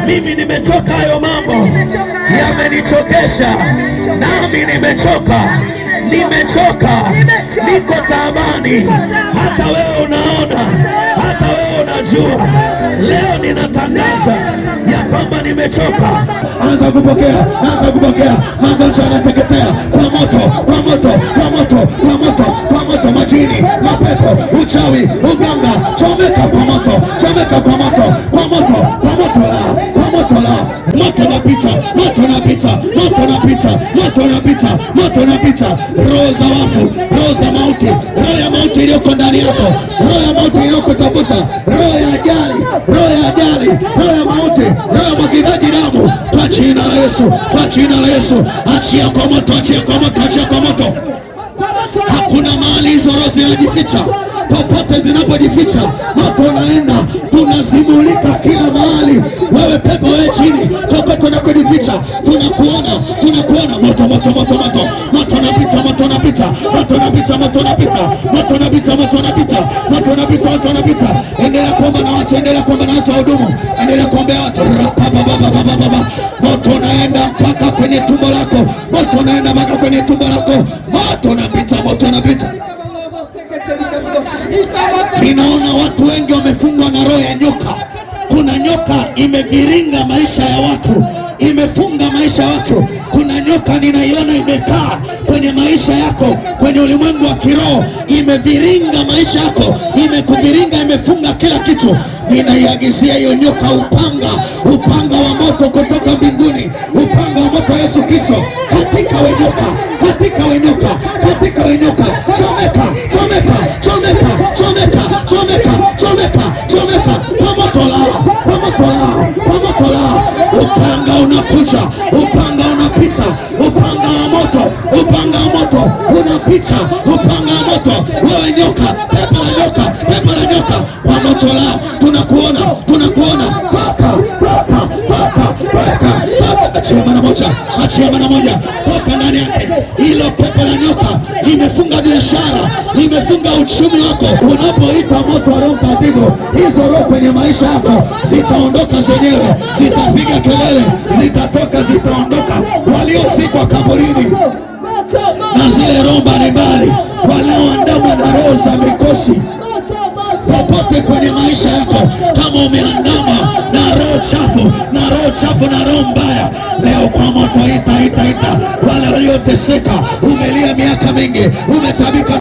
Mimi nimechoka, hayo mambo yamenichokesha, nami nimechoka, niko taabani. Hata wewe unaona, hata wewe unajua. Leo ninatangaza ya kwamba nimechoka. Anza kupokea, anza kupokea. Magonjwa yanateketea kwa moto, kwa moto, kwa moto, kwa moto, kwa moto. Majini, mapepo, uchawi, uganga, chomeka kwa moto, chomeka kwa moto, kwa moto, kwa moto la, kwa moto la. Moto unapita, moto unapita, moto unapita, moto unapita, moto unapita. Roho za wafu, roho za mauti, roho ya mauti iliyoko ndani yako, roho ya mauti iliyoko tafuta, roho ya ajali, roho ya ajali, roho ya mauti, roho ya mwagikaji damu, kwa jina la Yesu, kwa jina la Yesu, achia kwa moto, achia kwa moto, achia kwa moto. Hakuna mahali hizo roho zinajificha. Popote zinapojificha moto unaenda, tunazimulika kila mahali. Wewe pepo, wewe chini, popote unapojificha tunakuona, tunakuona. Moto, moto, moto, moto, moto unapita, moto unapita, moto unapita, moto unapita, moto unapita, moto unapita, moto unapita, moto unapita. Endelea kuomba na watu, endelea kuomba na watu wa hudumu, endelea kuombea watu. Moto unaenda mpaka kwenye tumbo lako, moto unaenda mpaka kwenye tumbo lako, moto unapita, moto unapita. Ninaona watu wengi wamefungwa na roho ya nyoka. Kuna nyoka imeviringa maisha ya watu, imefunga maisha ya watu. Kuna nyoka ninaiona imekaa kwenye maisha yako, kwenye ulimwengu wa kiroho, imeviringa maisha yako, imekuviringa, imefunga kila kitu. Ninaiagizia hiyo nyoka upanga, upanga wa moto kutoka mbinguni, upanga wa moto Yesu Kristo, katika wenyoka, katika wenyoka, katika wenyoka. Chomeka, chomeka, chomeka, chomeka, chomeka, chomeka, chomeka, kwa moto lao, kwa moto lao, kwa moto lao. Upanga unakuja, upanga unapita, upanga wa moto, upanga wa moto unapita, upanga wa moto. Wewe nyoka, pepo la nyoka, pepo la nyoka, kwa moto lao. Tunakuona, tunakuona. Paka, paka, paka, paka. Achia mara moja, achia mara moja. Toka ndani yake. Hilo pepo la nyoka limefunga biashara, limefunga uchumi wako. Unapoita moto wa Roho Mtakatifu, hizo roho kwenye maisha yako zitaondoka zenyewe, zitapiga kelele, zitatoka, zitaondoka. Waliozikwa kaburini na zile roho mbalimbali, wanaoandamwa na roho za mikosi, popote kwenye maisha yako, kama umeandama na roho chafu, na roho chafu, na roho mbaya, leo kwa moto ita. Wale walioteseka, umelia miaka mingi, umetabika.